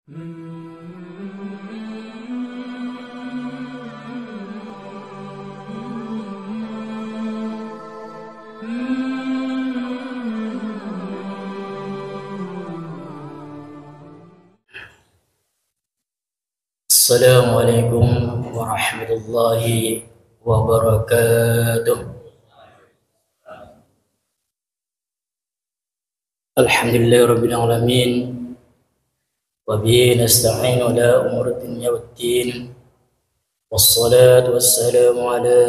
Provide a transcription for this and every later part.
Assalamualaikum warahmatullahi wabarakatuh. Alhamdulillahirabbil alamin. Wa bihi nasta'in ala umuri dunya waddin. Wassalatu wassalamu ala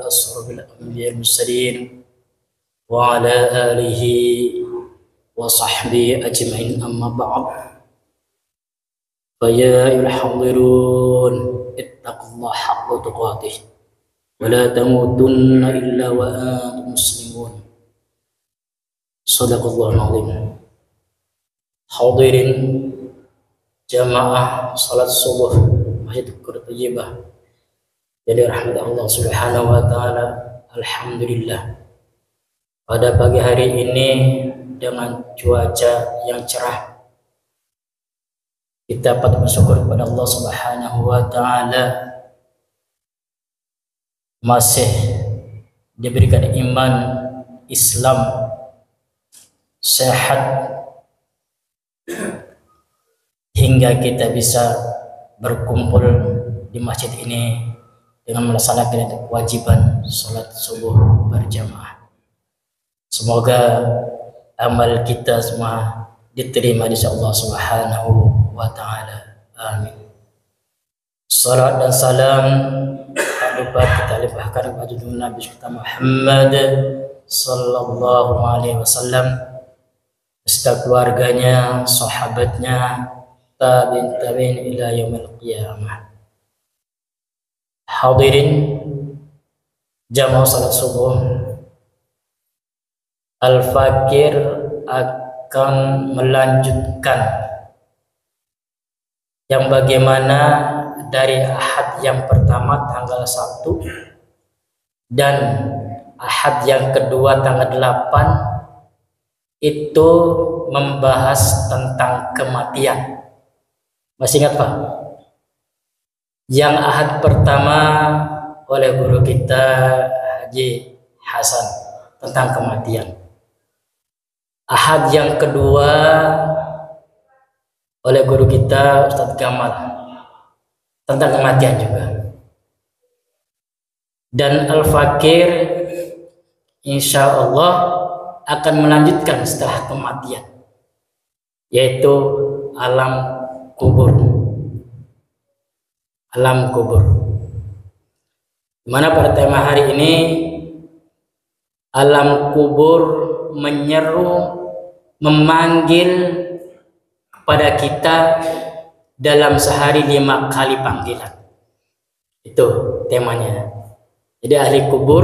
asrofil anbiya'i wal mursalin wa ala alihi wa sahbihi ajma'in, amma ba'd. فيا أيها الحاضرون اتقوا الله حق تقاته ولا تموتن إلا وأنتم مسلمون. صدق الله العظيم. Hadirin jamaah salat subuh Masjid Qurtujibah jadi rahmat Allah Subhanahu wa taala. Alhamdulillah, pada pagi hari ini dengan cuaca yang cerah kita patut bersyukur kepada Allah Subhanahu wa taala masih diberikan iman Islam sehat hingga kita bisa berkumpul di masjid ini dengan melaksanakan kewajiban salat subuh berjamaah. Semoga amal kita semua diterima di Allah Subhanahu wa ta'ala. Amin. Salat dan salam tak lupa kita limpahkan kepada Nabi kita Muhammad sallallahu alaihi wasallam, beserta keluarganya, sahabatnya, tabi'in ila yaumil qiyamah. Hadirin jamaah salat subuh, Al-Fakir akan melanjutkan yang bagaimana dari Ahad yang pertama tanggal 1 dan Ahad yang kedua tanggal 8 itu membahas tentang kematian. Masih ingat Pak? Yang Ahad pertama oleh guru kita Haji Hasan tentang kematian. Ahad yang kedua oleh guru kita Ustadz Gamal tentang kematian juga. Dan Al-Fakir insya Allah akan melanjutkan setelah kematian, yaitu alam kubur. Alam kubur, dimana pada tema hari ini alam kubur menyeru, memanggil pada kita dalam sehari 5 kali panggilan. Itu temanya. Jadi ahli kubur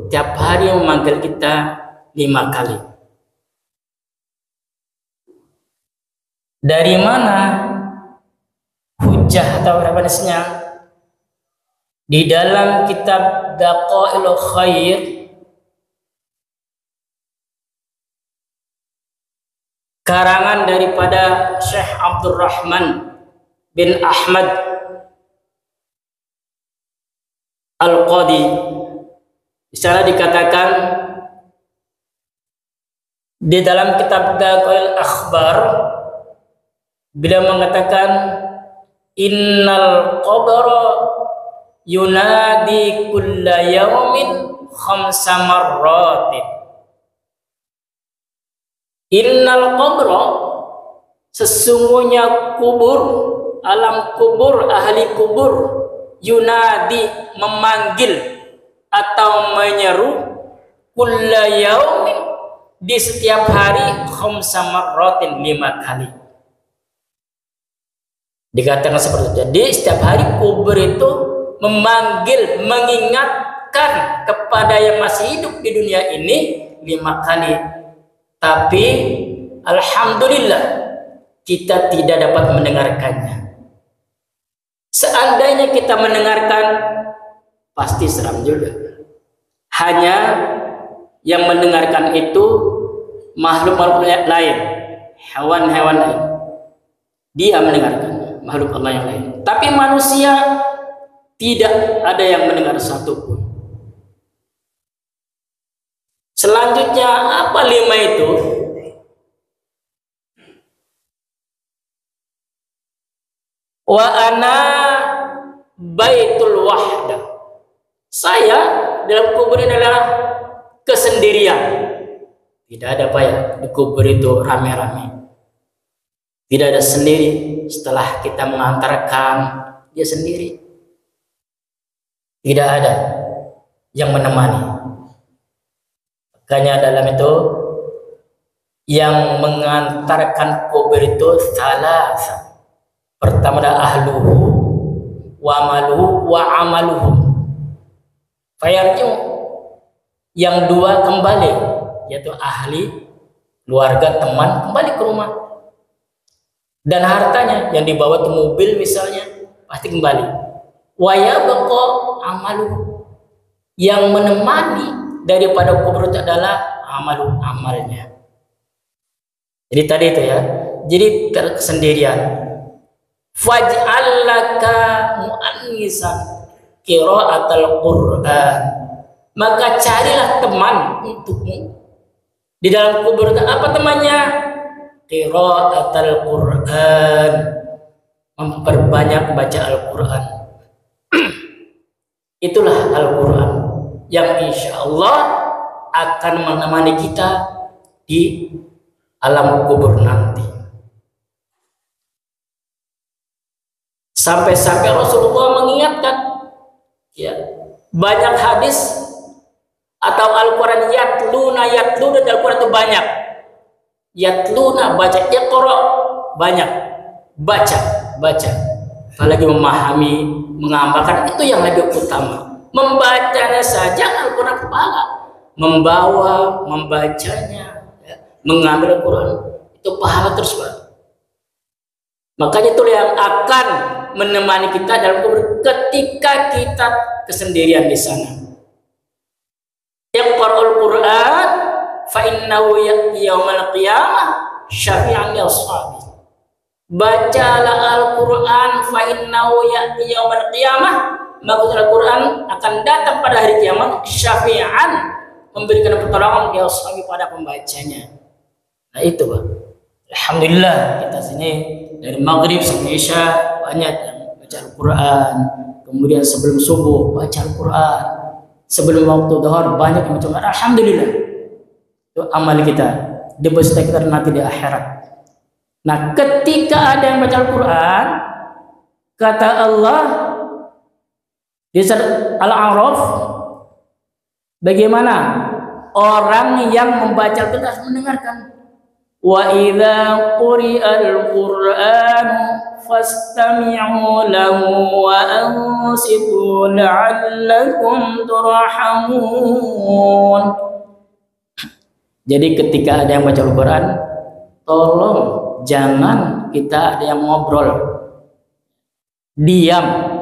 tiap hari memanggil kita 5 kali. Dari mana hujah atau referensinya? Di dalam kitab Daqailul Khair karangan daripada Syekh Abdurrahman bin Ahmad Al-Qadi. Di sana dikatakan di dalam kitab Daqail Akhbar, beliau mengatakan innal qabra yunadi kulla yaumin 5 marratin. Innal qabra, sesungguhnya kubur, alam kubur, ahli kubur, yunadi, memanggil atau menyeru, kulla yaumin, di setiap hari, 5 marratin, 5 kali. Dikatakan seperti itu. Jadi setiap hari kubur itu memanggil, mengingatkan kepada yang masih hidup di dunia ini 5 kali. Tapi alhamdulillah kita tidak dapat mendengarkannya. Seandainya kita mendengarkan, pasti seram juga. Hanya yang mendengarkan itu makhluk-makhluk lain, hewan-hewan lain. dia mendengarkan makhluk Allah yang lain. Tapi manusia tidak ada yang mendengar satupun. Selanjutnya apa 5 itu? Wa ana baitul wahdah. Saya dalam kubur adalah kesendirian. Tidak ada apa ya di kubur itu rame-rame. Tidak ada sendiri. Setelah kita mengantarkan dia sendiri. Tidak ada yang menemani. Makanya dalam itu yang mengantarkan kubur itu salah. Pertama adalah ahluhu wa maluhu wa amaluhu. Fayarju. Yang dua kembali, yaitu ahli, keluarga, teman kembali ke rumah. Dan hartanya yang dibawa ke mobil misalnya pasti kembali. Wa yabqa amaluhu. Yang menemani daripada kubur itu adalah amalnya. Jadi tadi itu ya. Jadi kesendirian. Faj'al laka mu'annisan qira'atal Qur'an. Maka carilah teman untukmu di dalam kubur. Apa temannya? Qira'atal Qur'an. Memperbanyak baca Al-Qur'an. Itulah Al-Qur'an yang insya Allah akan menemani kita di alam kubur nanti. Sampai-sampai Rasulullah mengingatkan, ya, banyak hadis atau Al-Quran yatluna dan Al-Quran itu banyak. Yatluna baca, iqra banyak, baca. Apalagi memahami, mengamalkan itu yang lebih utama. Membacanya saja Al-Quran pahala, membawa, membacanya, ya, mengambil Al-Quran itu pahala terus, Pak. Makanya itu yang akan menemani kita dalam kubur ketika kita kesendirian di sana. Iqra'ul Qur'an fa innahu ya'ti yaumal qiyamah syafi'an li ashabi. Bacalah Al-Quran fa innahu ya'ti yaumal qiyamah. Maka Al-Quran akan datang pada hari kiamat syafi'an, memberikan pertolongan dia pada pembacanya. Nah itu, Pak. Alhamdulillah kita sini dari maghrib sampai isya banyak yang baca Al-Quran. Kemudian sebelum subuh baca Al-Quran. Sebelum waktu zuhur banyak yang baca Al-Quran. Alhamdulillah. Itu amal kita. Di beserta kita nanti di akhirat. Nah ketika ada yang baca Al-Quran, kata Allah di surat Al-A'raf, bagaimana orang yang membaca Al-Quran harus mendengarkan. Wa idza quri'al Qur'an fastami'u lahu wa ansitu la'allakum turhamun. Jadi ketika ada yang baca Al-Quran, tolong jangan kita ada yang ngobrol, diam.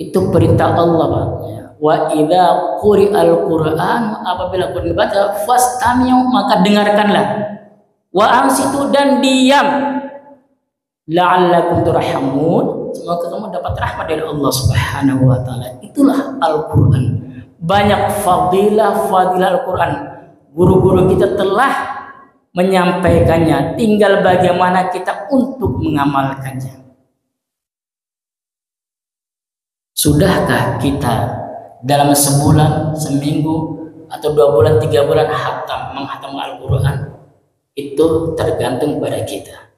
Itu perintah Allah, Pak. Wa idza quri'al Qur'an, apabila Quran dibaca, fastami'u, maka dengarkanlah. Wa ansitu, dan diam. La'allakum turhamun, semoga kamu dapat rahmat dari Allah Subhanahu wa taala. Itulah Al-Qur'an. Banyak fadilah Al-Qur'an. Guru-guru kita telah menyampaikannya, tinggal bagaimana kita untuk mengamalkannya. Sudahkah kita dalam sebulan, seminggu, atau 2 bulan, 3 bulan menghatam Al-Quran? Itu tergantung pada kita.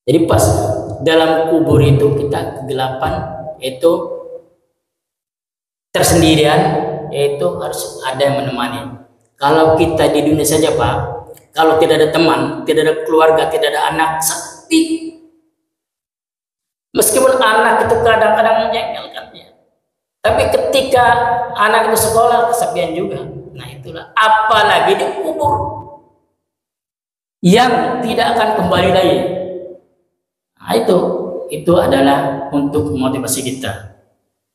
Jadi pas dalam kubur itu kita kegelapan, itu tersendirian, yaitu harus ada yang menemani. Kalau kita di dunia saja, Pak, kalau tidak ada teman, tidak ada keluarga, tidak ada anak, sepi. Meskipun anak itu kadang-kadang menjengkelkan ya, tapi ketika anak itu sekolah kesepian juga. Nah itulah, apalagi di kubur yang tidak akan kembali lagi. Nah itu adalah untuk motivasi kita.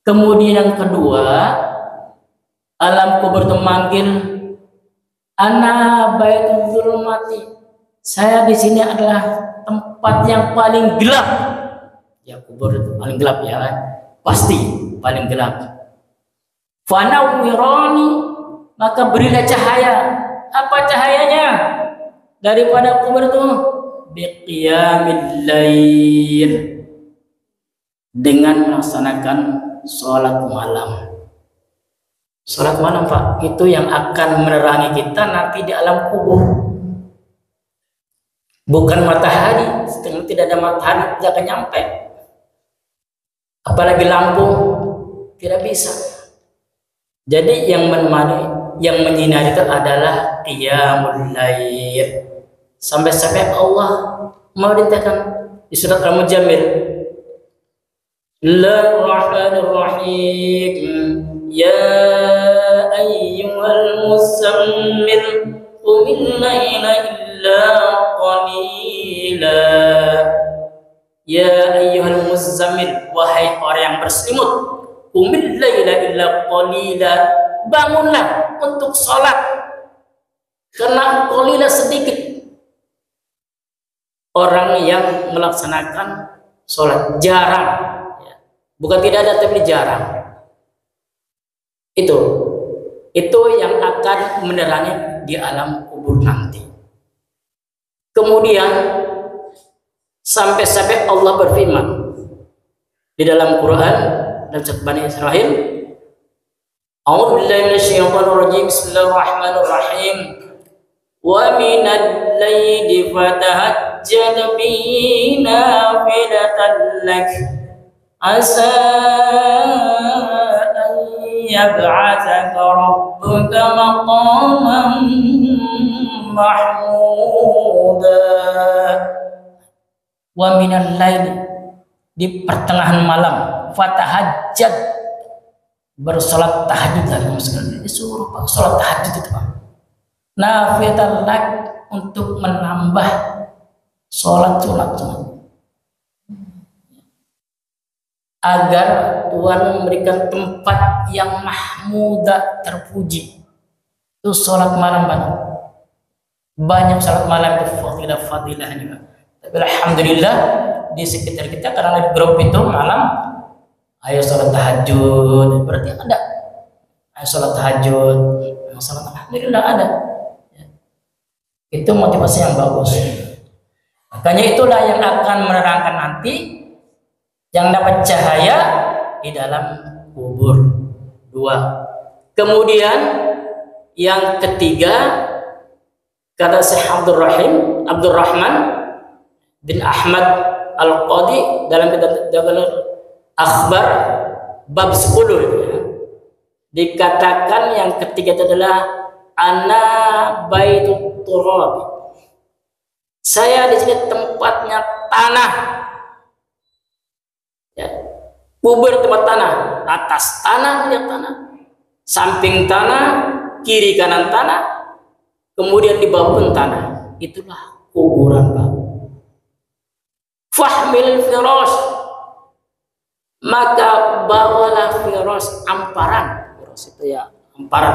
Kemudian yang kedua, alam kubur itu memanggil, ana baitul zulmati. Saya di sini adalah tempat yang paling gelap. Ya kubur itu paling gelap ya kan? Pasti paling gelap. Fanawwirani, maka berilah cahaya. Apa cahayanya? Daripada kubur itu biqiyamil lail, dengan melaksanakan sholat malam. Sholat malam Pak, itu yang akan menerangi kita nanti di alam kubur. Bukan matahari, setengah tidak ada matahari tidak akan nyampe. Apalagi lampu, tidak bisa. Jadi yang menemani, yang menyinari itu adalah qiyamul lail. Sampai-sampai Allah memerintahkan di surat Al-Mujammil, Bismillahirrahmanirrahim, ya ayyuhal muzammil qumil laila illa qalila. Ya ayyuhal muzammil, wahai orang yang berselimut, qumil laila illa qalila, bangunlah untuk sholat, karena qalila sedikit orang yang melaksanakan sholat, jarang. Bukan tidak ada, tapi jarang. Itu yang akan menerangi di alam kubur nanti. Kemudian sampai-sampai Allah berfirman di dalam Quran dan surat Bani Israil, A'udzu billahi minasyaitonir rajim, bismillahirrahmanirrahim, wa minal laili fatahajjad bihi nafilatan lak asa an yab'atsaka rabbuka maqaman mahmuda. Wa minal laili, di pertengahan malam, fatahajjad, bersolat tahajud lagi sekali. Disuruh Pak solat tahajud itu Pak. Nafilatan lak, untuk menambah solat agar Tuhan memberikan tempat yang mahmudah, terpuji. Itu sholat malam banyak sholat malam itu fadilah juga. Tapi alhamdulillah di sekitar kita karena di grup itu malam, ayo sholat tahajud, berarti ada. Ayo sholat tahajud, alhamdulillah ada. Itu motivasi yang bagus. Makanya itulah yang akan menerangkan nanti, yang dapat cahaya di dalam kubur. 2. Kemudian yang ketiga, kata Syekh Abdurrahman bin Ahmad Al-Qadi dalam kitab Akhbar bab 10, dikatakan yang ketiga itu adalah ana baitut turabi. Saya di sini tempatnya tanah. Kubur tempat tanah, atas tanah lihat tanah, samping tanah, kiri kanan tanah, kemudian di bawah pun tanah. Itulah kuburan Pak. Fahmil firas, maka bawalah firas, amparan. Firas itu ya amparan.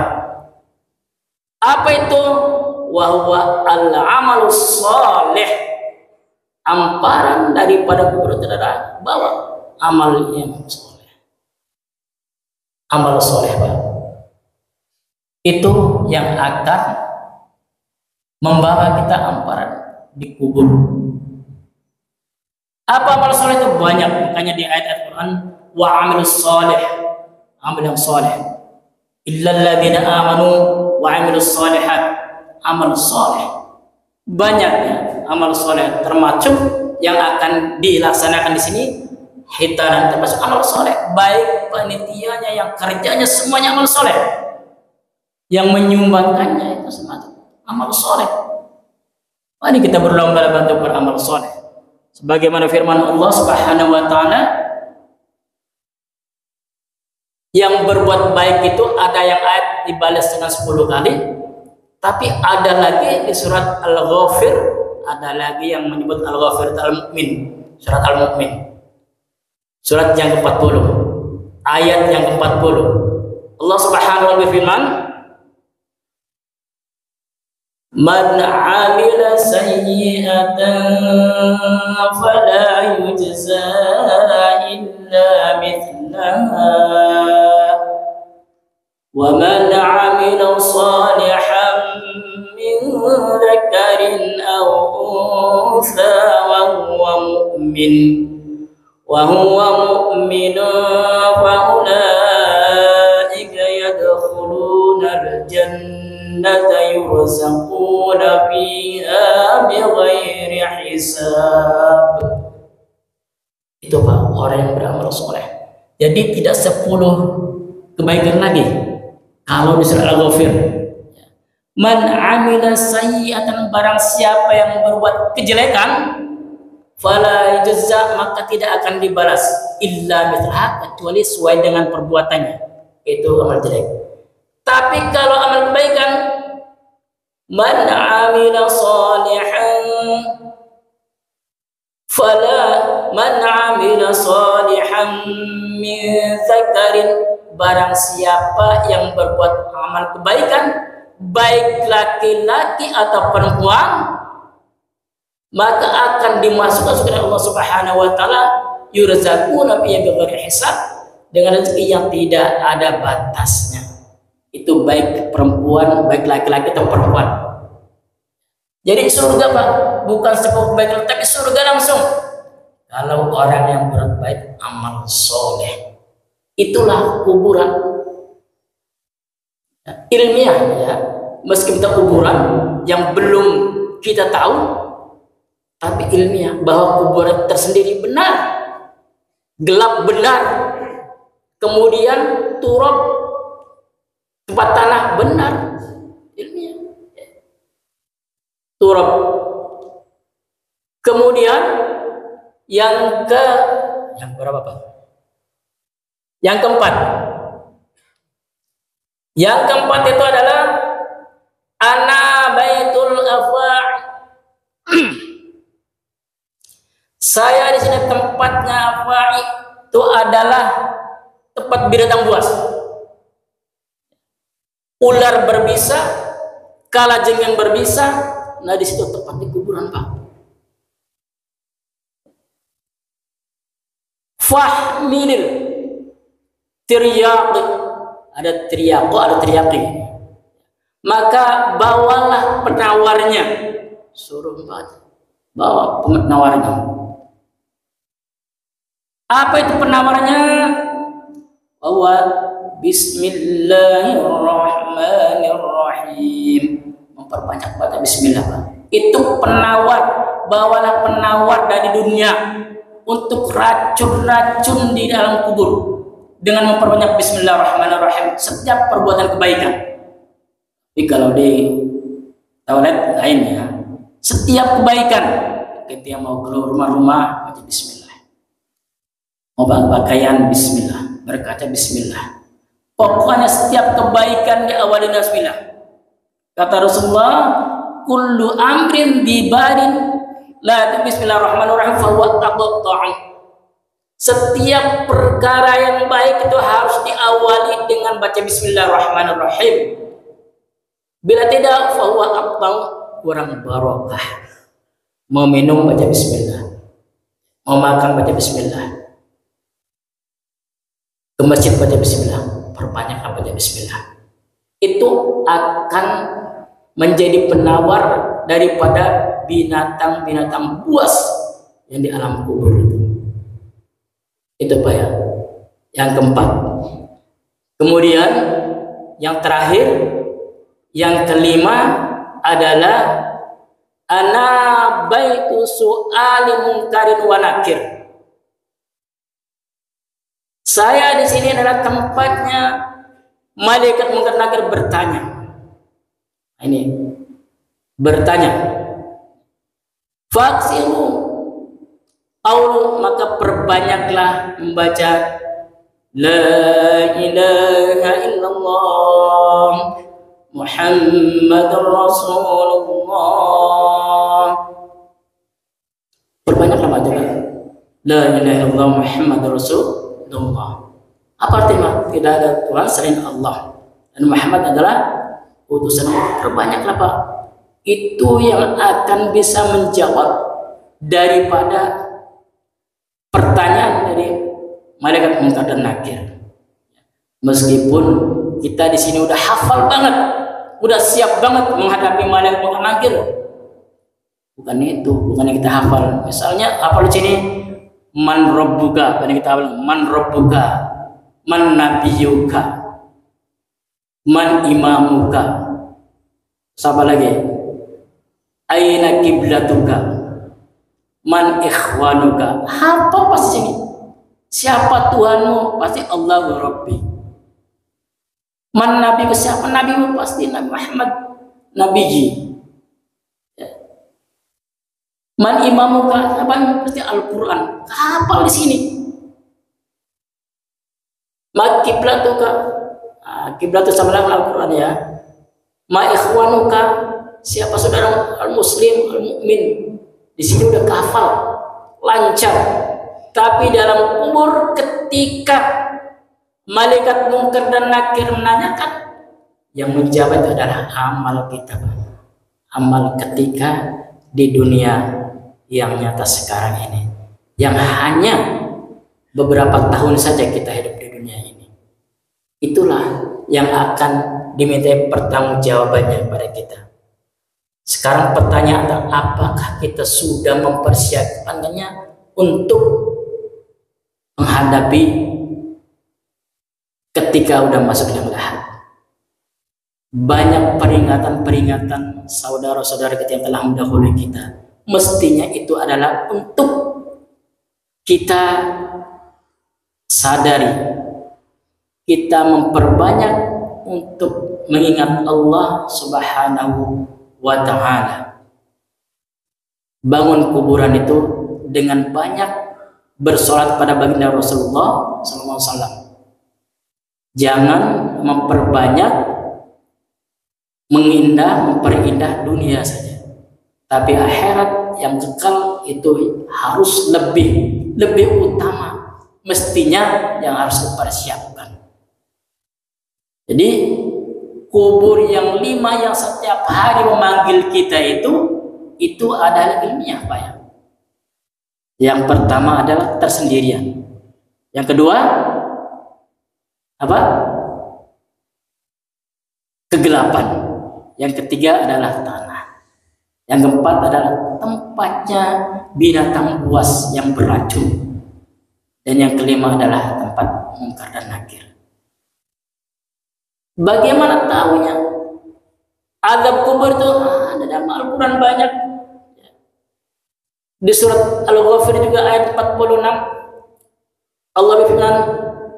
Apa itu? Wahwa al-amalus salih, amparan daripada kubur itu adalah bawa amal yang soleh, amal soleh Pak. Itu yang akan membawa kita amparan di kubur. Apa amal soleh itu? Banyak, makanya di ayat Al-Quran, wa amilus soleh, amal yang soleh, illal ladzina amanu wa amilus solehat, amal soleh. Banyaknya amal soleh, termasuk yang akan dilaksanakan di sini hitanan, termasuk amal soleh, baik panitianya yang kerjanya semuanya amal soleh, yang menyumbangkannya itu semua amal soleh. Mari kita berlomba-lomba untuk beramal soleh, sebagaimana firman Allah Subhanahu wa Ta'ala, yang berbuat baik itu ada yang ayat dibalas dengan 10 kali, tapi ada lagi di surat Al-Ghafir, ada lagi yang menyebut Al-Ghafir Al-Mu'min, surat Al-Mu'min, surat yang ke-40, ayat yang ke-40. Allah Subhanahu wa Ta'ala berfirman, Man 'amila sayyi'atan fala yujza illa mithlaha wa man 'amila salihan min dzakarin aw untha wa huwa mu'min fa ulaika yadkhuluna al-jannata yurzaquna fiha bighairi hisab. Itu Pak, orang yang beramal soleh. Jadi tidak 10 kebaikan lagi. Kalau di surah Al-Ghafir, man amila sayyi'atan, barang siapa yang berbuat kejelekan, fala yujza, maka tidak akan dibalas illa mithlaha, kecuali sesuai dengan perbuatannya. Itu amal jelek. Tapi kalau amal kebaikan, man amila salihan min dzakarin, barang siapa yang berbuat amal kebaikan, baik laki-laki atau perempuan, maka akan dimasukkan oleh Allah Subhanahu wa taala yurzaquna bi ghairi hisab, dengan rezeki yang tidak ada batasnya. Itu baik perempuan, baik laki-laki atau perempuan. Jadi surga Pak, bukan sebuah kebaikan, tapi surga langsung. Kalau orang yang berbuat baik, amal soleh, itulah kuburan. Ilmiah ya, meski kita kuburan yang belum kita tahu, tapi ilmiah bahwa kuburan tersendiri benar, gelap benar, kemudian turab, tempat tanah benar, ilmiah, turab. Kemudian yang berapa Pak? Yang keempat. Yang keempat itu adalah ana baitul afwa'. Saya di sini tempatnya afwa'i, itu adalah tempat binatang buas. Ular berbisa, kalajengking berbisa, nah di situ tempatnya kuburan Pak. Fahmilil tiriyaqi, ada tiriyaqo, ada tiriyaqi. Maka bawalah penawarnya, suruh bawa penawarnya. Apa itu penawarnya? Bahwa bismillahirrahmanirrahim, memperbanyak baca bismillah Pak. Itu penawar, bawalah penawar dari dunia untuk racun-racun di dalam kubur dengan memperbanyak bismillahirrahmanirrahim setiap perbuatan kebaikan. Tapi kalau di toilet lainnya, setiap kebaikan, ketika mau keluar rumah baca bismillah, mau pakaian bismillah, berkaca bismillah, pokoknya setiap kebaikan diawali dengan bismillah. Kata Rasulullah, kullu amrin bibarin la bismillahirrahmanirrahim fahuwa taqatta'un. Setiap perkara yang baik itu harus diawali dengan baca bismillahirrahmanirrahim. Bila tidak, fahuwa aqta'u, kurang barokah. Mau minum baca bismillah, mau makan baca bismillah, ke masjid baca bismillah, perbanyak baca bismillah. Itu akan menjadi penawar daripada binatang-binatang buas yang di alam kubur itu. Itu Pak ya, yang keempat. Kemudian yang terakhir, yang kelima adalah ana baitu su'ali munkarin wa nakir. Saya di sini adalah tempatnya malaikat munkar nakir bertanya. Ini bertanya. Faksiru aulu, maka perbanyaklah membaca la ilaha illallah Muhammadur Rasulullah. Perbanyaklah baca la ilaha illallah Muhammadur Rasulullah. Apa artinya? Tidak ada Tuhan selain Allah dan Muhammad adalah utusan Allah. Perbanyaklah Pak itu yang akan bisa menjawab daripada pertanyaan dari malaikat munkar dan nakir. Meskipun kita di sini udah hafal banget, udah siap banget menghadapi malaikat munkar dan nakir, bukan itu, bukan yang kita hafal. Misalnya hafal di sini man rabbuka, bukan kita hafal man rabbuka, man nabiyuka, man imamuka, siapa lagi, aina kiblatuka, man ikhwanuka. Hafal pasti sini. Siapa Tuhanmu? Pasti Allahu Rabbi. Man nabi, siapa nabimu? Pasti Nabi Muhammad nabiyyi. Man imamuka, apa? Pasti Al-Qur'an. Hafal di sini. Ma kiblatuka, kiblat itu sama dengan Al-Qur'an ya. Ma ikhwanuka, siapa saudara al-muslim, al-mu'min. Di sini udah hafal, lancar. Tapi dalam kubur ketika malaikat munkar dan nakir menanyakan, yang menjawab itu adalah amal kita, amal ketika di dunia yang nyata sekarang ini, yang hanya beberapa tahun saja kita hidup di dunia ini. Itulah yang akan diminta pertanggungjawabannya pada kita. Sekarang pertanyaan adalah, apakah kita sudah mempersiapkannya untuk menghadapi ketika udah masuk yang lahir? Banyak peringatan-peringatan saudara-saudara kita yang telah mendahului kita. Mestinya itu adalah untuk kita sadari, kita memperbanyak untuk mengingat Allah Subhanahu wa ta'ala. Bangun kuburan itu dengan banyak bersolat pada baginda Rasulullah SAW. Jangan memperbanyak, memperindah dunia saja, tapi akhirat yang kekal itu harus lebih utama, mestinya yang harus dipersiapkan. Jadi kubur yang 5 yang setiap hari memanggil kita itu adalah ilmiah, Pak ya. Yang pertama adalah tersendirian. Yang kedua apa? Kegelapan. Yang ketiga adalah tanah. Yang keempat adalah tempatnya binatang buas yang beracun. Dan yang kelima adalah tempat munkar dan nakir. Bagaimana tahunya? Azab kubur itu ada dalam Al-Quran banyak. Di surat Al-Ghafir juga ayat 46 Allah berfirman,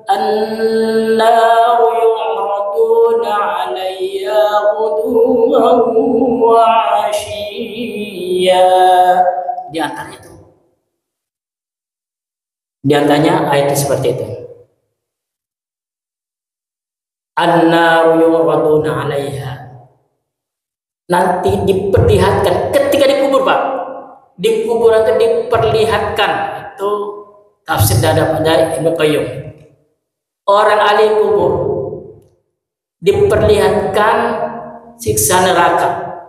"An-naru yu'raduna 'alayha ghuduwan wa 'ashiyya." Di antaranya itu. Di antaranya ayat seperti itu. An-naru yu'raduna 'alaiha. Nanti diperlihatkan ketika dikubur, Pak. Di kuburan itu diperlihatkan. Itu tafsir daripada Ibnu Qayyim. Orang ahli kubur diperlihatkan siksa neraka.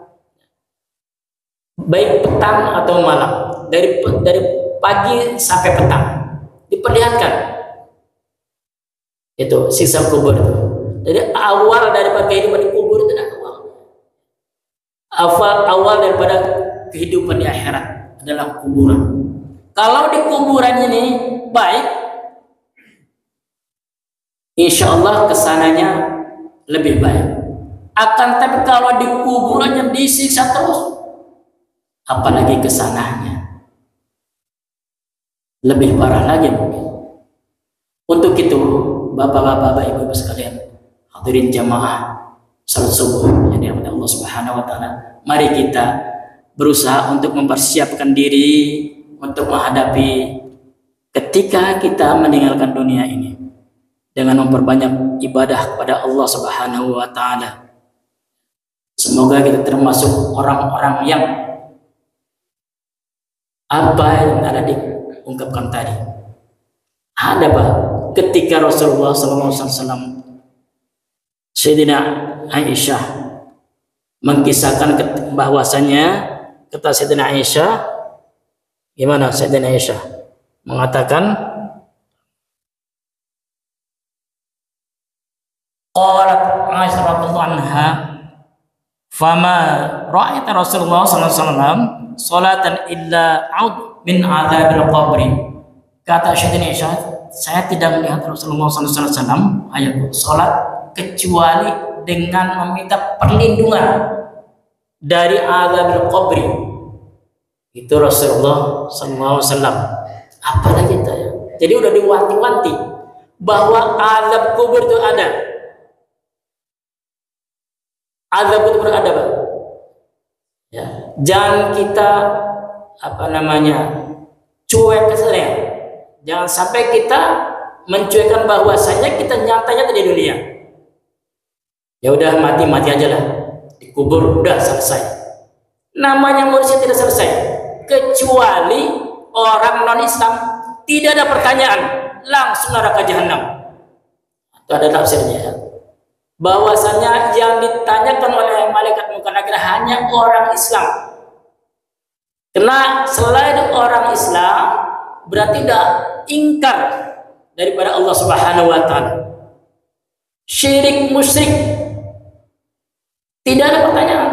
Baik petang atau malam. Dari pagi sampai petang. Diperlihatkan. Itu siksa kubur itu. Jadi awal daripada kehidupan di kubur itu adalah awal daripada kehidupan di akhirat adalah kuburan. Kalau di kuburan ini baik, insya Allah kesananya lebih baik. Akan tapi kalau di kuburannya disiksa terus, apalagi kesananya lebih parah lagi mungkin. Untuk itu, bapak-bapak, ibu-ibu sekalian, hadirin jamaah salat subuh yang dirahmati Allah Subhanahu wa taala, mari kita berusaha untuk mempersiapkan diri untuk menghadapi ketika kita meninggalkan dunia ini dengan memperbanyak ibadah kepada Allah Subhanahu wa taala. Semoga kita termasuk orang-orang yang apa yang ada diungkapkan tadi. Ada Pak, ketika Rasulullah SAW, Sayyidina Aisyah Mengkisahkan bahwasanya kata Sayyidina Aisyah, gimana Sayyidina Aisyah mengatakan, qalat Aisyah radhiyallahu anha, fama ra'aita Rasulullah sallallahu alaihi wasallam salatan illa aud min adzabil qabri. Kata Sayyidina Aisyah, saya tidak melihat Rasulullah sallallahu alaihi wasallam ayat salat kecuali dengan meminta perlindungan dari adzabil qabri. Itu Rasulullah sallallahu alaihi wasallam. Apalagi kita ya. Jadi udah diwanti-wanti bahwa azab kubur itu ada. Azab kubur ada, Pak. Ya, jangan kita cuek saja. Jangan sampai kita mencuekkan bahwasanya kita nyatanya di dunia. Ya udah mati aja lah. Dikubur udah selesai. Namanya manusia tidak selesai kecuali orang non-Islam tidak ada pertanyaan, langsung neraka jahanam. Itu ada tafsirnya ya. Bahwasanya yang ditanyakan oleh malaikat munkar nakir hanya orang Islam. Karena selain orang Islam berarti tidak ingkar daripada Allah Subhanahu wa taala. Syirik, musyrik, tidak ada pertanyaan.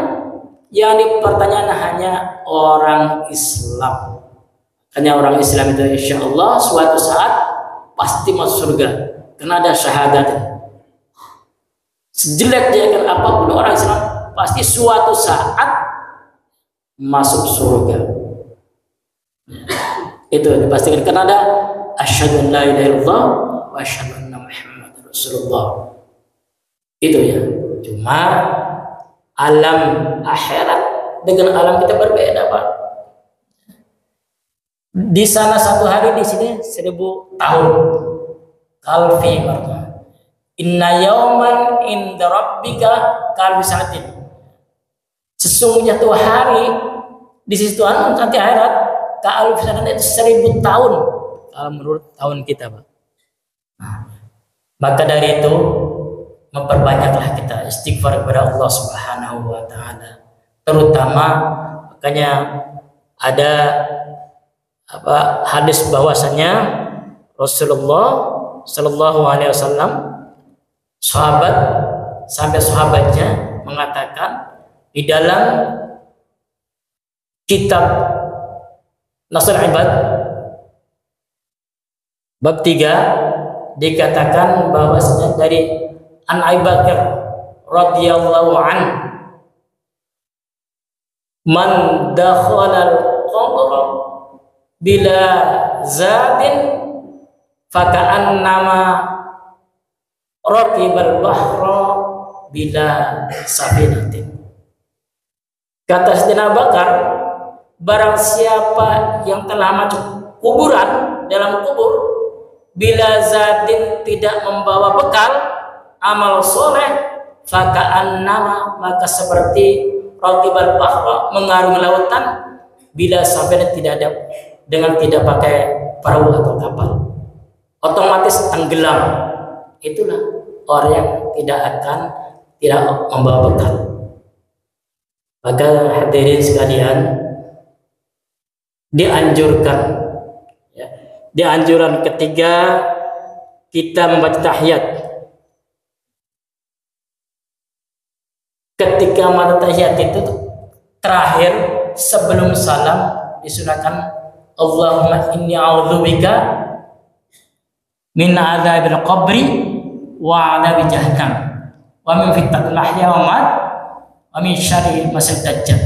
Yang dipertanyakan hanya orang Islam. Hanya orang Islam itu insya Allah suatu saat pasti masuk surga karena ada syahadat. Sejelek-jelek apapun orang Islam pasti suatu saat masuk surga. Itu dipastikan karena ada asyhadu an la ilaha illallah wa asyhadu anna Muhammadar Rasulullah. Itu ya. Cuma alam akhirat dengan alam kita berbeda, Pak. Di sana 1 hari, di sini 1000 tahun. Kalfi marta. Inna yauman inda rabbika kalfi sa'atin. Sesungguhnya tuh hari di sisi Tuhan nanti akhirat kalfi sa'atin itu 1000 tahun kalau menurut tahun kita, Pak. Nah, maka dari itu memperbanyaklah kita istighfar kepada Allah Subhanahu wa taala. Terutama makanya ada hadis bahwasanya Rasulullah sallallahu alaihi wasallam sahabatnya mengatakan di dalam kitab Nasrul Ibad bab 3 dikatakan bahwasanya dari An Abi Bakar radhiyallahu an man dakhala al-qabr bila zadin faka'annama raqibal bahra bila safinatin. Kata Sayyidina Bakar, barang siapa yang telah masuk kuburan dalam kubur bila zadin tidak membawa bekal amal soleh, faka'annama maka seperti raqibal bahra mengarungi lautan bila safinatin tidak ada dengan tidak pakai perahu atau kapal, otomatis tenggelam. Itulah orang yang tidak membawa bekal. Maka hadirin sekalian, dianjurkan ya, di anjuran ketiga kita membaca tahiyat. Ketika membaca tahiyat itu terakhir sebelum salam disunahkan Allahumma inni a'udzubika min adzabil qabri wa adzabi jahannam wa min fitnatil mahya wa mamat wa min syarri masih dajjal.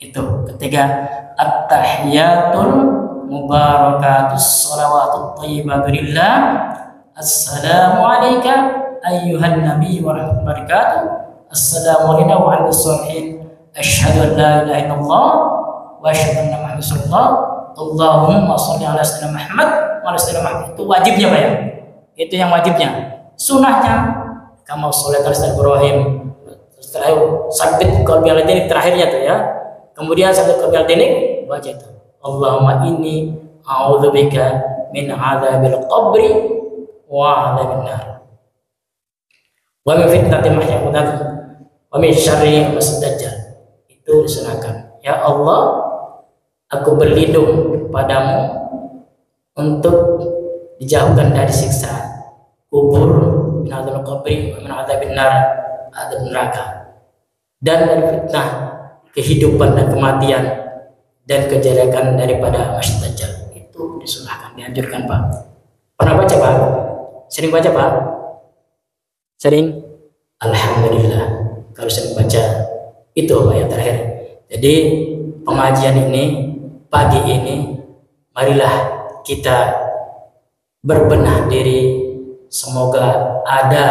Itu ketiga at-tahiyatul mubarakatus shalawatut thayyibatu lillah assalamu alayka ayyuhan nabiy wa rahmatullahi wa barakatuh assalamu alayna wa ala salihin asyhadu an la ilaha illallah wa asyhadu anna muhammadar rasulullah Allahumma sholli ala sayyidina Muhammad wa ala sayyidina Muhammad. Itu wajibnya, Pak ya. Itu yang wajibnya. Sunahnya kama sholli ala sayyidina Ibrahim. Setelah sabit qalbi al-dini terakhirnya tuh ya. Kemudian sabit qalbi al-dini baca itu. Allahumma inni a'udzubika min adzabil qabri wa adzabin nar. Wa min fitnatil mahya wa mamat wa min syarri Masih Dajjal. Itu disunahkan. Ya Allah, aku berlindung padamu untuk dijauhkan dari siksa kubur, min adzab qabri, min adzabin nar, adzab neraka, dan dari fitnah kehidupan dan kematian, dan kejelekan daripada Masih Dajjal. Itu disunahkan, dianjurkan Pak. Pernah baca Pak? Sering baca Pak? Sering? Alhamdulillah. Kalau sering baca itu Pak yang terakhir. Jadi pengajian ini pagi ini, marilah kita berbenah diri. Semoga ada,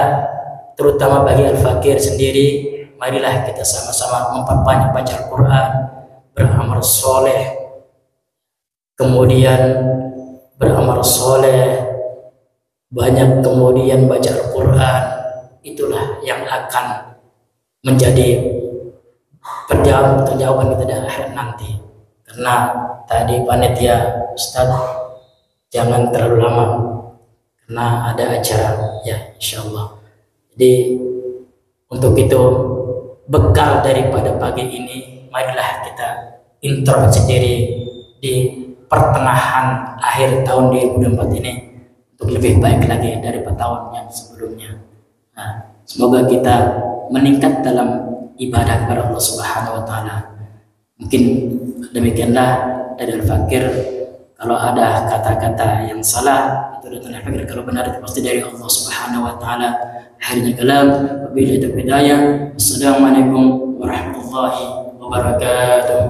terutama bagi Al-Fakir sendiri, marilah kita sama-sama memperbanyak baca Al-Quran, beramal soleh, kemudian beramal soleh, banyak kemudian baca Al-Quran. Itulah yang akan menjadi perjawaban kita di akhirat nanti. Karena tadi panitia Ustaz jangan terlalu lama karena ada acara ya insyaallah. Jadi untuk itu bekal daripada pagi ini, marilah kita introspeksi diri di pertengahan akhir tahun 2024 ini untuk lebih baik lagi daripada tahun yang sebelumnya. Nah, semoga kita meningkat dalam ibadah kepada Allah Subhanahu wa taala. Mungkin demikianlah dari Al-Fakir. Kalau ada kata-kata yang salah itu dari Al-Fakir, kalau benar itu pasti dari Allah Subhanahu wa taala. Akhirnya kalam, wabillahi taufiq hidayah. Assalamualaikum warahmatullahi wabarakatuh.